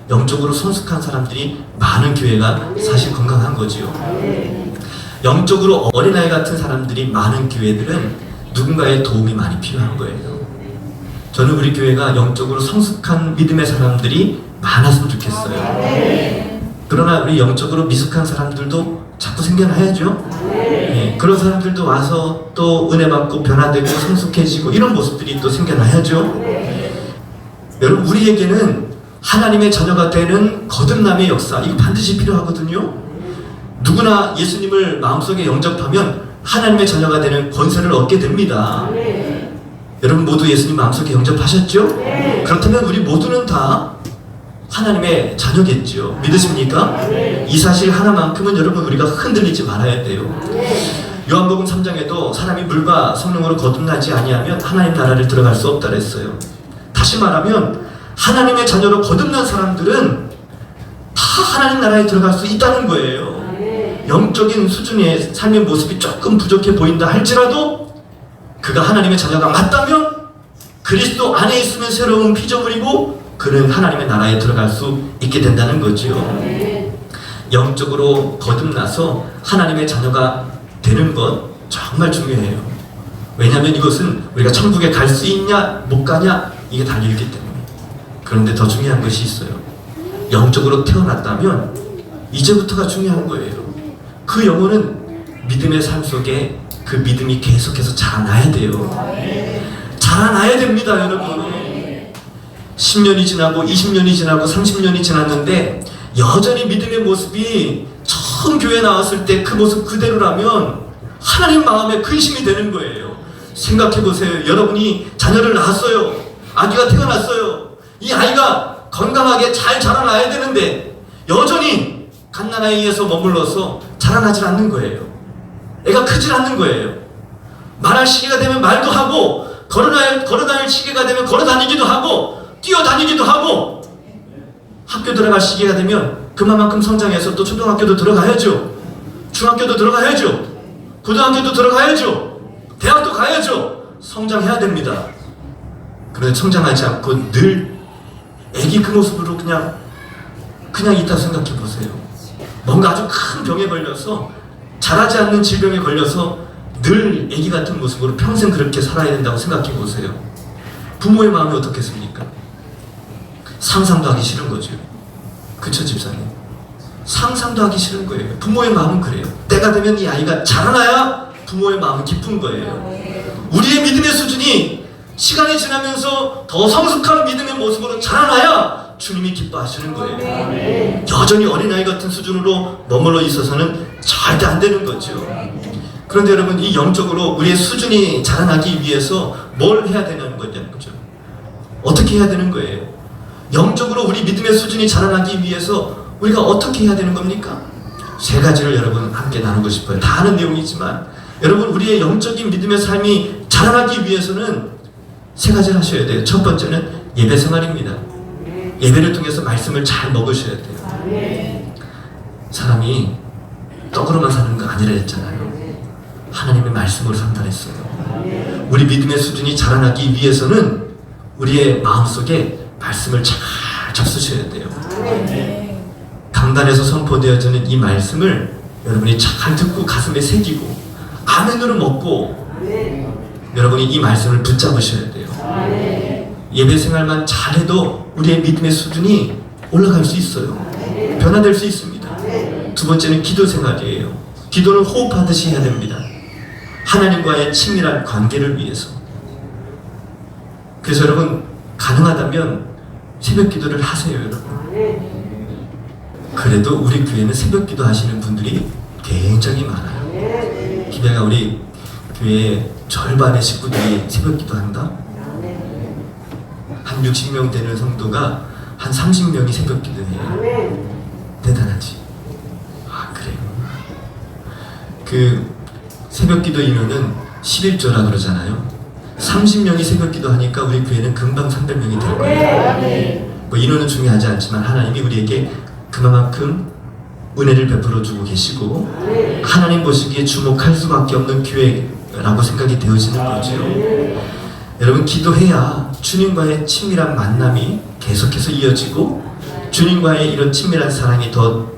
영적으로 성숙한 사람들이 많은 교회가 사실 건강한 거지요. 영적으로 어린아이 같은 사람들이 많은 교회들은 누군가의 도움이 많이 필요한 거예요. 저는 우리 교회가 영적으로 성숙한 믿음의 사람들이 많았으면 좋겠어요. 그러나 우리 영적으로 미숙한 사람들도 자꾸 생겨나야죠. 그런 사람들도 와서 또 은혜 받고 변화되고 성숙해지고 이런 모습들이 또 생겨나야죠. 여러분, 우리에게는 하나님의 자녀가 되는 거듭남의 역사, 이거 반드시 필요하거든요. 누구나 예수님을 마음속에 영접하면 하나님의 자녀가 되는 권세를 얻게 됩니다. 여러분 모두 예수님 마음속에 영접하셨죠? 그렇다면 우리 모두는 다 하나님의 자녀겠죠. 믿으십니까? 이 사실 하나만큼은 여러분 우리가 흔들리지 말아야 돼요. 요한복음 3장에도 사람이 물과 성령으로 거듭나지 아니하면 하나님 나라를 들어갈 수 없다 그랬어요. 다시 말하면 하나님의 자녀로 거듭난 사람들은 다 하나님 나라에 들어갈 수 있다는 거예요. 영적인 수준의 삶의 모습이 조금 부족해 보인다 할지라도 그가 하나님의 자녀가 맞다면 그리스도 안에 있으면 새로운 피조물이고 그는 하나님의 나라에 들어갈 수 있게 된다는 거지요. 영적으로 거듭나서 하나님의 자녀가 되는 것 정말 중요해요. 왜냐하면 이것은 우리가 천국에 갈 수 있냐 못 가냐 이게 달려있기 때문에. 그런데 더 중요한 것이 있어요. 영적으로 태어났다면 이제부터가 중요한 거예요. 그 영혼은 믿음의 삶 속에 그 믿음이 계속해서 자라나야 돼요. 자라나야 됩니다, 여러분. 10년이 지나고 20년이 지나고 30년이 지났는데 여전히 믿음의 모습이 처음 교회 나왔을 때 그 모습 그대로라면 하나님 마음에 근심이 되는 거예요. 생각해 보세요. 여러분이 자녀를 낳았어요. 아기가 태어났어요. 이 아이가 건강하게 잘 자라나야 되는데 여전히 갓난아이에서 머물러서 자라나질 않는 거예요. 애가 크질 않는 거예요. 말할 시기가 되면 말도 하고 걸어다닐 시기가 되면 걸어다니기도 하고 뛰어다니기도 하고 학교 들어갈 시기가 되면 그만큼 성장해서 또 초등학교도 들어가야죠. 중학교도 들어가야죠. 고등학교도 들어가야죠. 대학도 가야죠. 성장해야 됩니다. 그런데 성장하지 않고 늘 애기 그 모습으로 그냥 있다 생각해 보세요. 뭔가 아주 큰 병에 걸려서 자라지 않는 질병에 걸려서 늘 애기 같은 모습으로 평생 그렇게 살아야 된다고 생각해 보세요. 부모의 마음이 어떻겠습니까? 상상도 하기 싫은 거죠. 그쵸, 집사님? 상상도 하기 싫은 거예요. 부모의 마음은 그래요. 때가 되면 이 아이가 자라나야 부모의 마음은 기쁜 거예요. 우리의 믿음의 수준이 시간이 지나면서 더 성숙한 믿음의 모습으로 자라나야 주님이 기뻐하시는 거예요. 여전히 어린아이 같은 수준으로 머물러 있어서는 절대 안 되는 거죠. 그런데 여러분, 이 영적으로 우리의 수준이 자라나기 위해서 뭘 해야 되는 거죠? 어떻게 해야 되는 거예요? 영적으로 우리 믿음의 수준이 자라나기 위해서 우리가 어떻게 해야 되는 겁니까? 세 가지를 여러분 함께 나누고 싶어요. 다 아는 내용이지만 여러분, 우리의 영적인 믿음의 삶이 자라나기 위해서는 세 가지를 하셔야 돼요. 첫 번째는 예배 생활입니다. 예배를 통해서 말씀을 잘 먹으셔야 돼요. 사람이 떡으로만 사는 거 아니라 했잖아요. 하나님의 말씀으로 산다 했어요. 우리 믿음의 수준이 자라나기 위해서는 우리의 마음속에 말씀을 잘 접수셔야 돼요. 강단에서 선포되어지는 이 말씀을 여러분이 잘 듣고 가슴에 새기고 아멘으로 먹고 여러분이 이 말씀을 붙잡으셔야 돼요. 예배 생활만 잘해도 우리의 믿음의 수준이 올라갈 수 있어요. 변화될 수 있습니다. 두 번째는 기도 생활이에요. 기도는 호흡하듯이 해야 됩니다. 하나님과의 친밀한 관계를 위해서. 그래서 여러분, 가능하다면 새벽 기도를 하세요, 여러분. 그래도 우리 교회는 새벽 기도 하시는 분들이 굉장히 많아요. 기대가 우리 교회 절반의 식구들이 새벽 기도 한다? 한 60명 되는 성도가 한 30명이 새벽 기도해요. 대단하지? 아, 그래요. 그 새벽 기도 인원은 11조라 그러잖아요. 30명이 새벽 기도 하니까 우리 교회는 금방 300명이 될 거예요. 뭐 인원은 중요하지 않지만 하나님이 우리에게 그만큼 은혜를 베풀어 주고 계시고 하나님 보시기에 주목할 수밖에 없는 기회라고 생각이 되어지는 거죠. 여러분, 기도해야 주님과의 친밀한 만남이 계속해서 이어지고 주님과의 이런 친밀한 사랑이 더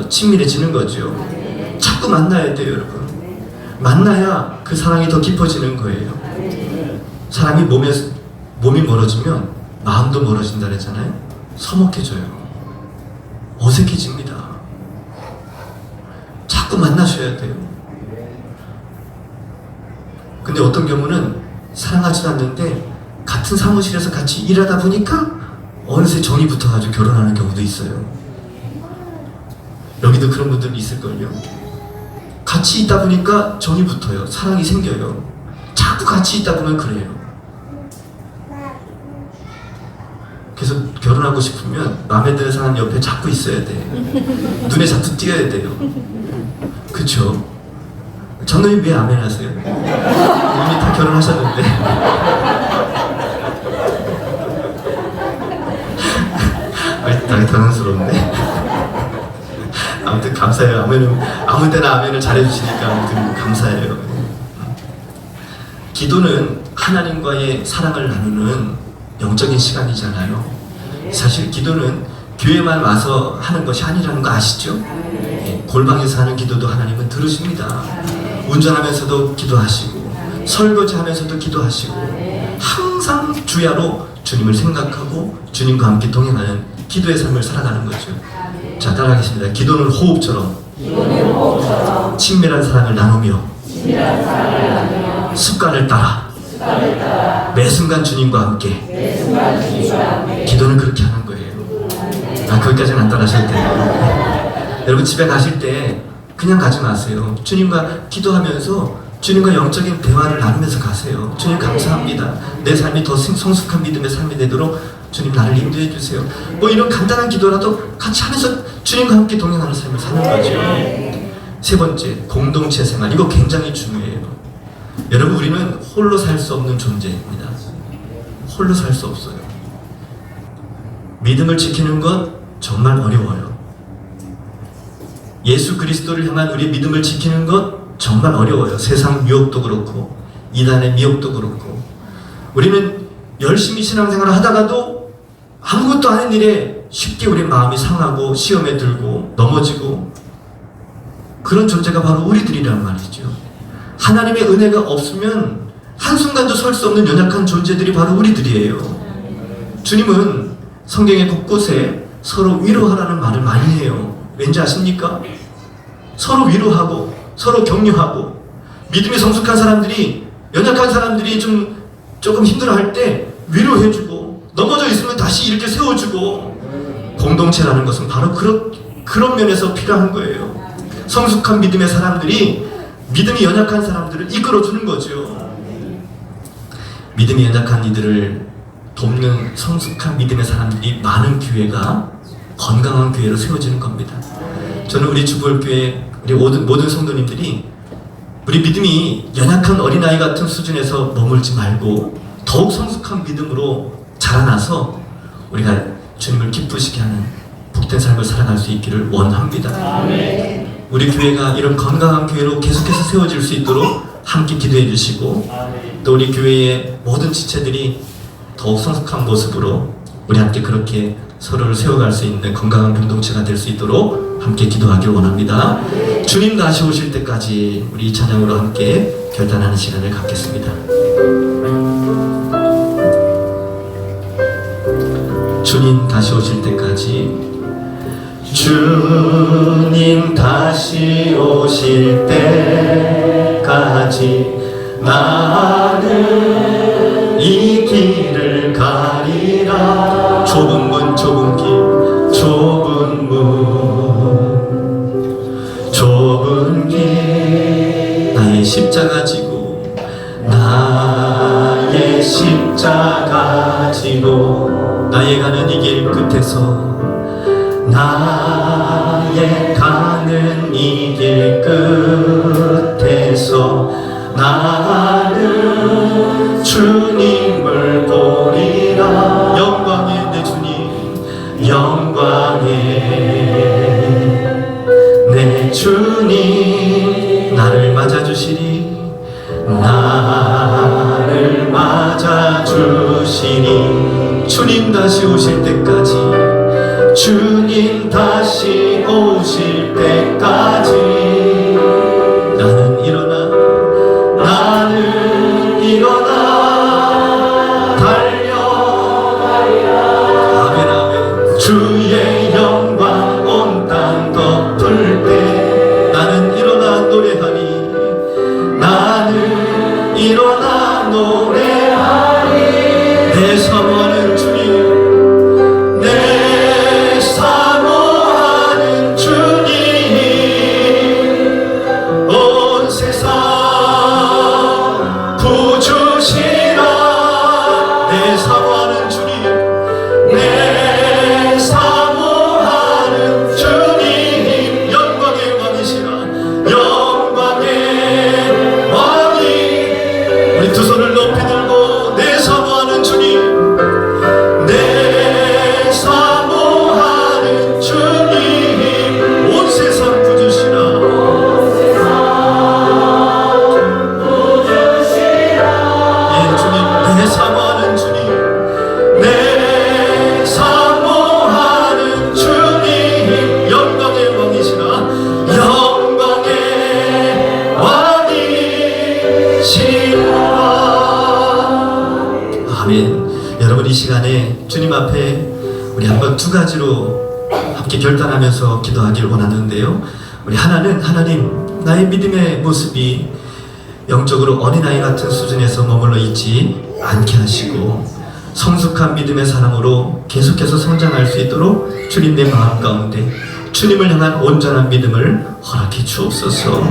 친밀해지는 거죠. 자꾸 만나야 돼요, 여러분. 만나야 그 사랑이 더 깊어지는 거예요. 사람이 몸이 멀어지면 마음도 멀어진다 그랬잖아요. 서먹해져요. 어색해집니다. 자꾸 만나셔야 돼요. 근데 어떤 경우는 사랑하지도 않는데 같은 사무실에서 같이 일하다 보니까 어느새 정이 붙어가지고 결혼하는 경우도 있어요. 여기도 그런 분들이 있을걸요. 같이 있다 보니까 정이 붙어요. 사랑이 생겨요. 자꾸 같이 있다 보면 그래요. 그래서 결혼하고 싶으면 마음에 드는 사람 옆에 자꾸 있어야 돼. 눈에 자꾸 띄어야 돼요. 그쵸? 장로님 왜 아멘 하세요? 이미 다 결혼하셨는데. 되게 당황스러운데. 아무튼 감사해요. 아무 때나 아멘을 잘해주시니까 아무튼 감사해요. 기도는 하나님과의 사랑을 나누는 영적인 시간이잖아요. 사실 기도는 교회만 와서 하는 것이 아니라는 거 아시죠? 골방에서 하는 기도도 하나님은 들으십니다. 운전하면서도 기도하시고 설거지하면서도 기도하시고 항상 주야로 주님을 생각하고 주님과 함께 동행하는 기도의 삶을 살아가는 거죠. 자, 따라하겠습니다. 기도는 호흡처럼 친밀한 사랑을 나누며 습관을 따라 매 순간 주님과 함께 기도는 그렇게 하는 거예요. 거기까지는 안 따라하셔도 돼요. 여러분, 집에 가실 때 그냥 가지 마세요. 주님과 기도하면서 주님과 영적인 대화를 나누면서 가세요. 주님 감사합니다. 내 삶이 더 성숙한 믿음의 삶이 되도록 주님 나를 인도해 주세요. 뭐 이런 간단한 기도라도 같이 하면서 주님과 함께 동행하는 삶을 사는 거죠. 세 번째, 공동체 생활. 이거 굉장히 중요해요. 여러분, 우리는 홀로 살 수 없는 존재입니다. 홀로 살 수 없어요. 믿음을 지키는 건 정말 어려워요. 예수 그리스도를 향한 우리의 믿음을 지키는 건 정말 어려워요. 세상 미혹도 그렇고 이단의 미혹도 그렇고. 우리는 열심히 신앙생활을 하다가도 아무것도 아닌 일에 쉽게 우리 마음이 상하고 시험에 들고 넘어지고, 그런 존재가 바로 우리들이란 말이죠. 하나님의 은혜가 없으면 한순간도 설 수 없는 연약한 존재들이 바로 우리들이에요. 주님은 성경의 곳곳에 서로 위로하라는 말을 많이 해요. 왠지 아십니까? 서로 위로하고 서로 격려하고, 믿음이 성숙한 사람들이 연약한 사람들이 조금 힘들어할 때 위로해주고, 넘어져 있으면 다시 이렇게 세워주고, 공동체라는 것은 바로 그런 면에서 필요한 거예요. 성숙한 믿음의 사람들이 믿음이 연약한 사람들을 이끌어주는 거죠. 믿음이 연약한 이들을 돕는 성숙한 믿음의 사람들이 많은 교회가 건강한 교회로 세워지는 겁니다. 저는 우리 주보교회 우리 모든 성도님들이 우리 믿음이 연약한 어린아이 같은 수준에서 머물지 말고 더욱 성숙한 믿음으로 자라나서 우리가 주님을 기쁘시게 하는 복된 삶을 살아갈 수 있기를 원합니다. 아멘. 우리 교회가 이런 건강한 교회로 계속해서 세워질 수 있도록 함께 기도해 주시고, 또 우리 교회의 모든 지체들이 더욱 성숙한 모습으로 우리 함께 그렇게 서로를 세워갈 수 있는 건강한 공동체가 될 수 있도록 함께 기도하길 원합니다. 주님 다시 오실 때까지 우리 이 찬양으로 함께 결단하는 시간을 갖겠습니다. 주님 다시 오실 때까지, 주님 다시 오실 때까지 나는 이 길을 가리라. 좁은 문 좁은 길, 좁은 문 좁은 길, 나의 십자가 지고 나의 십자가 지고 나의 가는 이 길 끝에서, 나의 가는 이 길 끝에서 나는 주님을 보리라. 영광의 내 주님, 영광의 맞아주시리 나를 맞아주시니 주님 다시 오실 때까지 주님 다시 오실 때까지 나는 일어나 달려 아멘 아멘 주의 영광 온 땅 덮을 때 나는 일어나 노래하니 나는 일어나 노래하니 내 사모하는 주님 내 사모하는 주님 온 세상 구주시라 내 사모하는 주님 내 사모하는 주님 영광의 왕이시라 영광의 왕이 우리 두 손을 높이 들고 내 사모하는 주님 내 사모하는 주님 온 세상 구주시라 예 주님 내 사모하는 주님 내 사모하는 주님 영광의 왕이시라 영광의 왕이시라 아멘. 여러분 이 시간에 주님 앞에 우리 한번 두 가지로 함께 결단하면서 기도하기를 원하는데요. 우리 하나는 하나님 나의 믿음의 모습이 영적으로 어린아이 같은 수준에서 머물러 있지 않게 하시고 성숙한 믿음의 사랑으로 계속해서 성장할 수 있도록 주님 내 마음 가운데 주님을 향한 온전한 믿음을 허락해 주옵소서.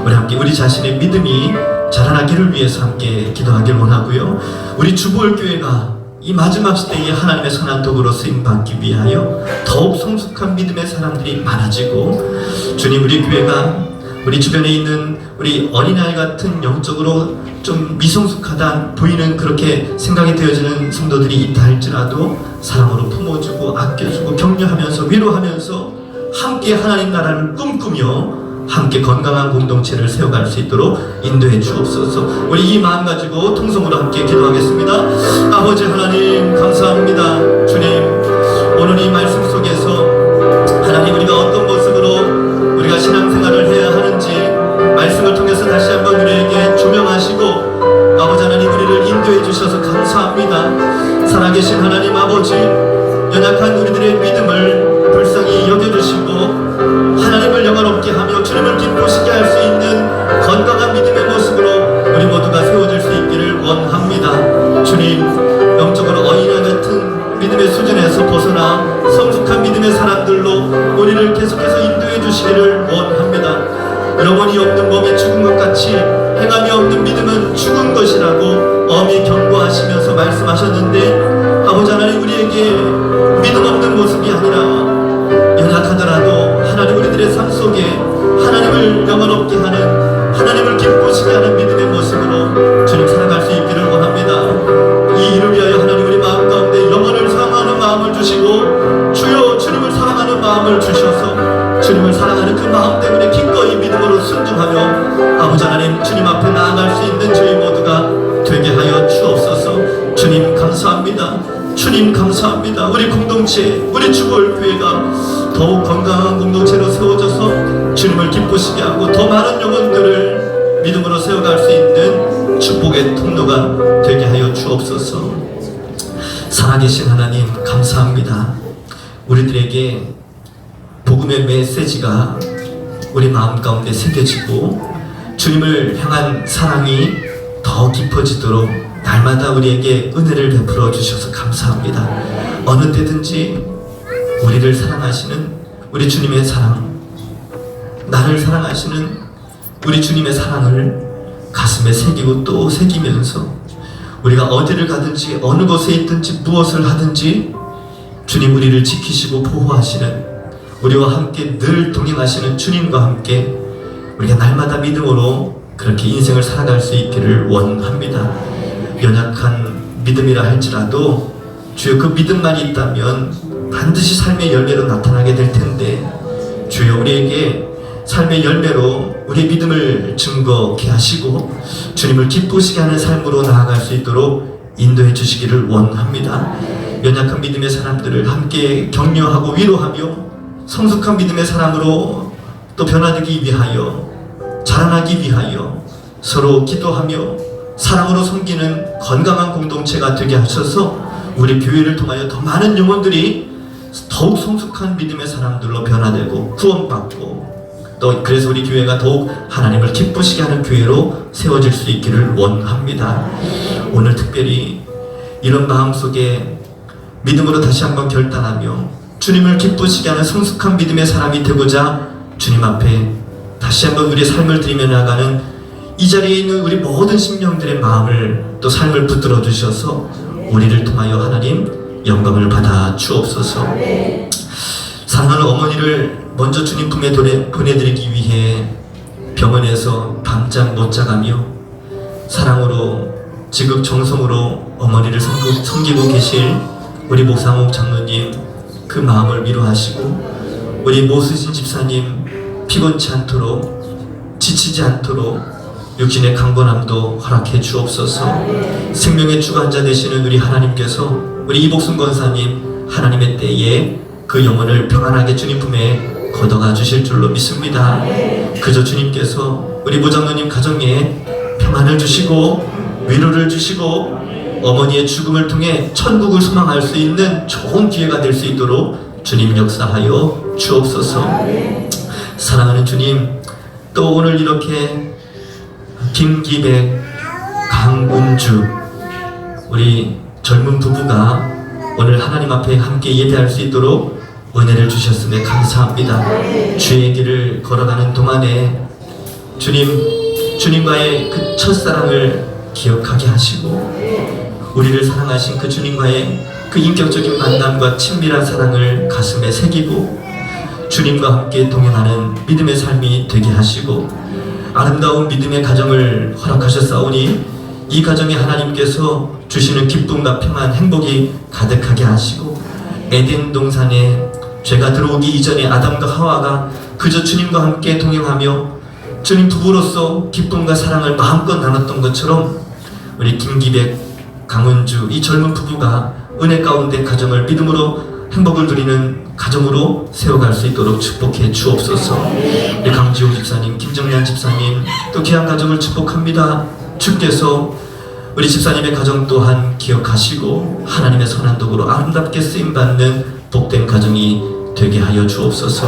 우리 함께 우리 자신의 믿음이 자라나기를 위해서 함께 기도하길 원하고요. 우리 주보울교회가 이 마지막 시대에 하나님의 선한 도구로 쓰임받기 위하여 더욱 성숙한 믿음의 사람들이 많아지고 주님 우리 교회가 우리 주변에 있는 우리 어린아이 같은 영적으로 좀 미성숙하다 보이는 그렇게 생각이 되어지는 성도들이 있다 할지라도 사랑으로 품어주고 아껴주고 격려하면서 위로하면서 함께 하나님 나라를 꿈꾸며 함께 건강한 공동체를 세워갈 수 있도록 인도해 주옵소서. 우리 이 마음 가지고 통성으로 함께 기도하겠습니다. 아버지 하나님 감사합니다. 주님 오늘 이 말씀 속에서 하나님 우리가 어떤 모습으로 우리가 신앙생활을 해야 하는지 말씀을 통해서 다시 한번 우리에게 조명하시고 아버지 하나님 우리를 인도해 주셔서 감사합니다. 살아계신 하나님 아버지 연약한 우리들의 믿음을 불쌍히 여겨주시고 하나님을 영화롭게 하며 주님을 기쁘시게 할 수 있는 건강한 믿음의 모습으로 우리 모두가 세워질 수 있기를 원합니다. 주님 영적으로 어린아이 같은 믿음의 수준에서 벗어나 성숙한 믿음의 사람들로 우리를 계속해서 인도해 주시기를 원합니다. 영혼이 없는 몸이 죽은 것 같이 행함이 없는 믿음은 죽은 것이라고 엄히 경고하시면서 말씀하셨는데 아버지 하나님 우리에게 믿음 없는 모습이 아니라 연약하더라도 하나님 우리들의 삶 속에 하나님을 영원롭게 하는 하나님을 기쁘시게 하는 믿음의 모습으로 주님 살아갈 수 있기를 원합니다. 이 일을 위하여 하나님 우리 마음 가운데 영혼을 사랑하는 마음을 주시고 주여 주님을 사랑하는 마음을 주셔서 주님을 사랑하는 그 마음 때문에 기꺼이 믿음으로 순종하며 아버지 하나님 주님 앞에 나아갈 수 있는 저희 모두가 되게 하여 주옵소서. 주님 감사합니다. 주님 감사합니다. 우리 공동체 우리 주보울교회가 더욱 건강한 공동체로 세워져서 주님을 기쁘시게 하고 더 많은 영혼들을 믿음으로 세워갈 수 있는 축복의 통로가 되게 하여 주옵소서. 살아계신 하나님 감사합니다. 우리들에게 복음의 메시지가 우리 마음 가운데 새겨지고 주님을 향한 사랑이 더 깊어지도록 날마다 우리에게 은혜를 베풀어 주셔서 감사합니다. 어느 때든지 우리를 사랑하시는 우리 주님의 사랑, 나를 사랑하시는 우리 주님의 사랑을 가슴에 새기고 또 새기면서 우리가 어디를 가든지 어느 곳에 있든지 무엇을 하든지 주님 우리를 지키시고 보호하시는 우리와 함께 늘 동행하시는 주님과 함께 우리가 날마다 믿음으로 그렇게 인생을 살아갈 수 있기를 원합니다. 연약한 믿음이라 할지라도 주여 그 믿음만 있다면 반드시 삶의 열매로 나타나게 될 텐데 주여 우리에게 삶의 열매로 우리의 믿음을 증거케 하시고 주님을 기쁘시게 하는 삶으로 나아갈 수 있도록 인도해 주시기를 원합니다. 연약한 믿음의 사람들을 함께 격려하고 위로하며 성숙한 믿음의 사람으로 또 변화되기 위하여 자라나기 위하여 서로 기도하며 사랑으로 섬기는 건강한 공동체가 되게 하셔서 우리 교회를 통하여 더 많은 영혼들이 더욱 성숙한 믿음의 사람들로 변화되고 구원받고 또 그래서 우리 교회가 더욱 하나님을 기쁘시게 하는 교회로 세워질 수 있기를 원합니다. 오늘 특별히 이런 마음속에 믿음으로 다시 한번 결단하며 주님을 기쁘시게 하는 성숙한 믿음의 사람이 되고자 주님 앞에 다시 한번 우리의 삶을 드리며 나가는 이 자리에 있는 우리 모든 심령들의 마음을 또 삶을 붙들어 주셔서 우리를 통하여 하나님 영광을 받아 주옵소서. 사랑하는 어머니를 먼저 주님 품에 보내드리기 위해 병원에서 밤잠 못 자가며 사랑으로 지극정성으로 어머니를 섬기고 계실 우리 모상욱 장로님 그 마음을 위로하시고 우리 모수진 집사님 피곤치 않도록 지치지 않도록 육신의 강건함도 허락해 주옵소서. 생명의 주관자 되시는 우리 하나님께서 우리 이복순 권사님 하나님의 때에 그 영혼을 평안하게 주님 품에 걷어가 주실 줄로 믿습니다. 그저 주님께서 우리 모장로님 가정에 평안을 주시고 위로를 주시고 어머니의 죽음을 통해 천국을 소망할 수 있는 좋은 기회가 될 수 있도록 주님 역사하여 주옵소서. 사랑하는 주님, 또 오늘 이렇게 김기백, 강은주 우리 젊은 부부가 오늘 하나님 앞에 함께 예배할 수 있도록 은혜를 주셨음에 감사합니다. 주의 길을 걸어가는 동안에 주님과의 그 첫사랑을 기억하게 하시고 우리를 사랑하신 그 주님과의 그 인격적인 만남과 친밀한 사랑을 가슴에 새기고 주님과 함께 동행하는 믿음의 삶이 되게 하시고 아름다운 믿음의 가정을 허락하셨사오니 이 가정에 하나님께서 주시는 기쁨과 평안, 행복이 가득하게 하시고 에덴 동산에 죄가 들어오기 이전에 아담과 하와가 그저 주님과 함께 동행하며 주님 부부로서 기쁨과 사랑을 마음껏 나눴던 것처럼 우리 김기백, 강은주 이 젊은 부부가 은혜 가운데 가정을 믿음으로 행복을 누리는 가정으로 세워갈 수 있도록 축복해 주옵소서. 우리 강지호 집사님, 김정란 집사님 또 귀한 가정을 축복합니다. 주께서 우리 집사님의 가정 또한 기억하시고 하나님의 선한 도구로 아름답게 쓰임받는 복된 가정이 되게 하여 주옵소서.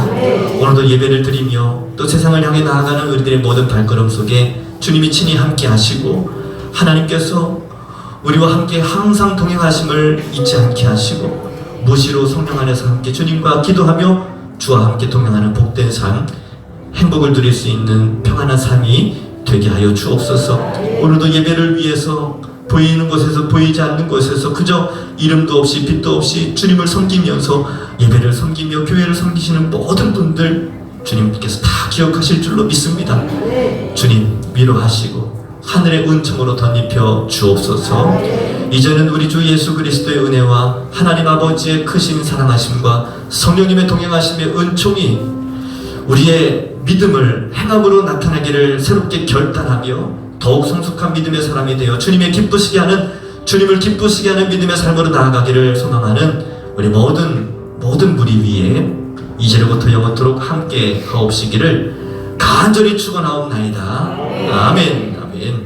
오늘도 예배를 드리며 또 세상을 향해 나아가는 우리들의 모든 발걸음 속에 주님이 친히 함께 하시고 하나님께서 우리와 함께 항상 동행하심을 잊지 않게 하시고 무시로 성령 안에서 함께 주님과 기도하며 주와 함께 동행하는 복된 삶, 행복을 누릴 수 있는 평안한 삶이 되게 하여 주옵소서. 오늘도 예배를 위해서 보이는 곳에서 보이지 않는 곳에서 그저 이름도 없이 빛도 없이 주님을 섬기면서 예배를 섬기며 교회를 섬기시는 모든 분들 주님께서 다 기억하실 줄로 믿습니다. 주님 위로하시고 하늘의 은총으로 덧입혀 주옵소서. 이제는 우리 주 예수 그리스도의 은혜와 하나님 아버지의 크신 사랑하심과 성령님의 동행하심의 은총이 우리의 믿음을 행함으로 나타나기를 새롭게 결단하며 더욱 성숙한 믿음의 사람이 되어 주님을 기쁘시게 하는 믿음의 삶으로 나아가기를 소망하는 우리 모든 무리 위에 이제로부터 영원토록 함께 하옵시기를 간절히 축원하옵나이다. 아멘. 아멘.